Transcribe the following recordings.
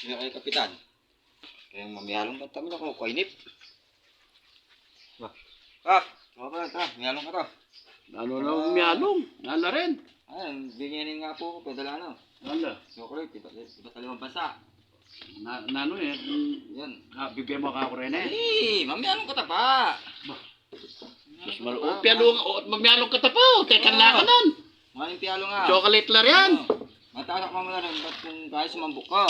Kaya kay Kapitan. Kaya mamiyalong ka tayo ako, kainip. Kap, mga ka, miyalong ka to. Ano na umiyalong? Nala rin. Ay, bigyanin nga po ako, pedala na. Nala. Chocolate, iba talimang bansa. Nano eh. Yan. Bibigyan mo ka ako rin eh. Ay, mamiyalong ka ta pa. Sus malo. O, piyalong. O, mamiyalong ka tapo. Tekan lang ka nun. Maling piyalo nga. Chocolate lang yan. Matasak mo muna rin, ba't kung kaya sumambok ka?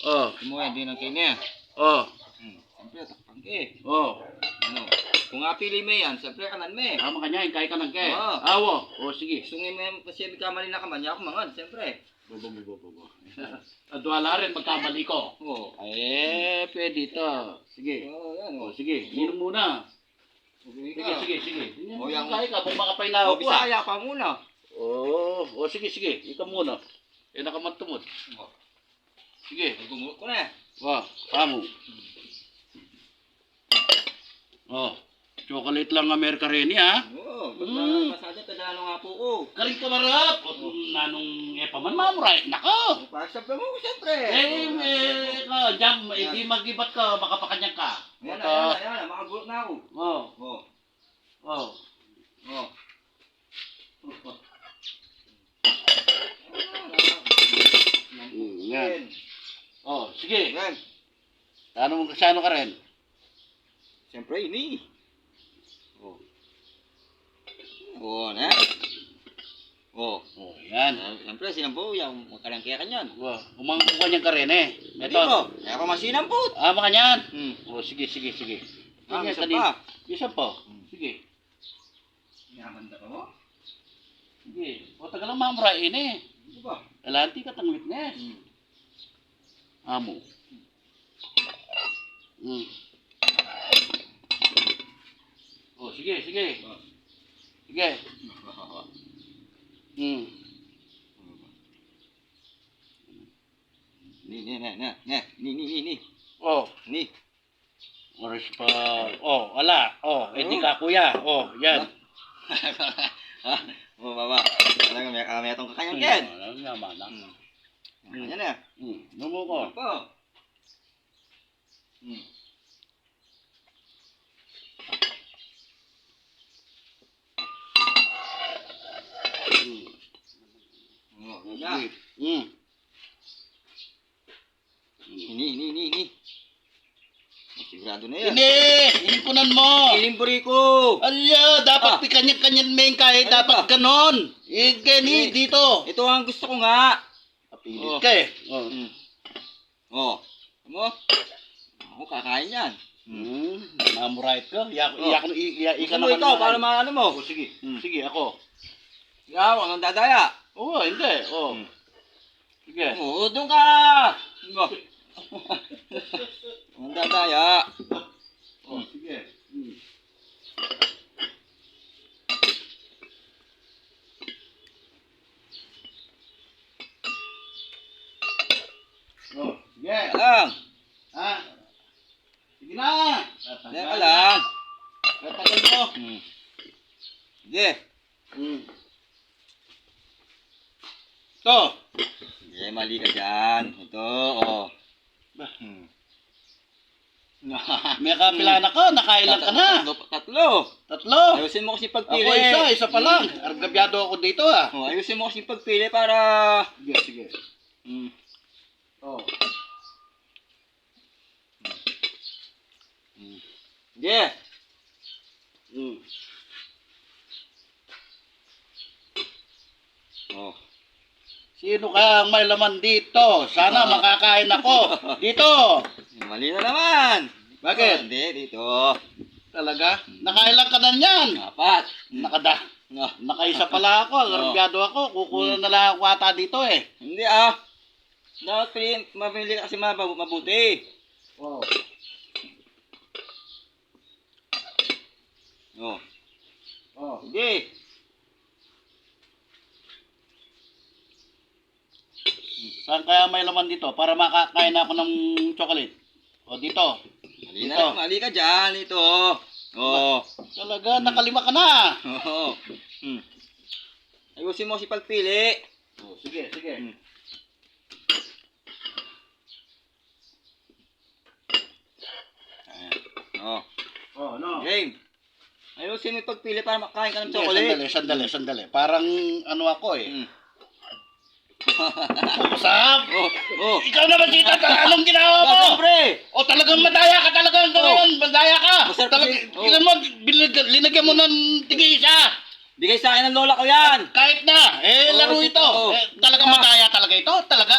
Oh. Kumuha, hindi ng kanya. Oh. Siyempre, takpang ka Oh. Ano? Kung nga pili mo yan, siyempre kanan mo eh. Tama ka niya. Kaya ka lang kaya. Oo. Awo. O, sige. Sungin mo yan, kasi may kamali na kamanya ako mangan, siyempre. Bobo. Adwala rin magkamali ko. Oo. Pwede ito. Sige. Oo, yan O, sige. Inom muna. Sige. O, yung... Kaya ka. Kung makapay na O, ako ah. Bisaya pa muna. O, sige. Ikaw muna. Nakamantumod. Sige. Gumulot ko na eh. Kamu. Chocolate lang Amerika rin ha. Oo, pag masada, pedalo nga po ko. Karing kamarap. Nanong epaman mamuray. Nako. Pagsabda mo ko, siyempre. Jam, hindi mag-ibat ka, baka pakanyang ka. Yan na, makagulot na ako. Oh. Yan. Sige. Yan. Sano ka rin? Siyempre, ini. Na. Yan. Siyempre, sinampo, yung makalangkaya kanyan. Umangko kanyang ka rin eh. Ito. Kaya pa masinampot. Makanyan. Sige. Isa pa. Isa pa. Sige. Yaman ka mo? Sige. Tagal lang mamurain eh. Ano ba? Alanti ka tang witness. Amo. Sige. Sige. Ni. Ni. Oras pa. Ala. Hindi ka kuya. Yan. Baba. Talaga may atong kakanyang ken. Ano naman. Yan na. Numo ko. Apa? Ini. Sigurado na yan. Hindi! Inimpunan mo! Ilimburi ko! Alya! Dapat kanyan-kanyan main kahit dapat ganon! Gani dito! Ito ang gusto ko nga! Kapilit ka eh! Ano? Ako kakain yan. Namurait ka? Iyak mo ikaw para maano mo? Sige. Sige, ako. Ikaw, anong dadaya? Hindi. Sige. Doon ka! Anong dadaya? Sige. Sige. Alang! Sige na! Yan ka lang. Tatagal mo. Sige. Ito. Sige, mali ka dyan. Ito, May kapila na ka, nakailan ka na. Tatlo. Ayusin mo kasi pagpili. Ako isa pa lang. Argabyado ako dito ah. Ayusin mo kasi pagpili para... Sige. Sige. Sino ka ang may laman dito? Sana makakain ako. Dito. Mali na naman. Bakit? Hindi, dito. Talaga? Nakailan ka na niyan? 4. Nakaisa pala ako. Argabyado ako. Kukuha na lang ako ata dito eh. Hindi Dapat mapili kasi mabuti. Sige. Saan kaya may laman dito? Para makakain ako ng chocolate. Dito. Mali ka dyan. Ito. Talaga, nakalima ka na. Ayusin mo si pagpili. Sige. kasi may pagpili para makain ka ng Hindi, chocolate. sandali. Parang ano ako eh. Mm. Sam! Oh. Ikaw naman si Tata, anong ginawa mo? Siyempre! O talagang madaya ka talaga ngayon, madaya ka. Masarap Talaga, kasi- oh. tingnan mo, linagyan mo ng tig-isa. Bigay sa akin ng lola ko yan! Kahit na, laro ito. Oo. Talagang madaya talaga ito. Talaga,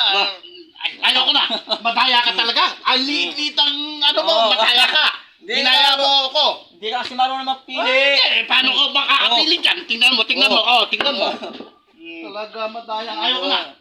ayoko na. Madaya ka talaga. Ang liit ang ano mo, Oo. madaya ka. Hindi, Hinaya ano, mo ako. Hindi ka kasi marunong magpili! Paano ko makakapili dyan? Tingnan mo. Oo. Tingnan mo. Talaga madaya. Ayoko na.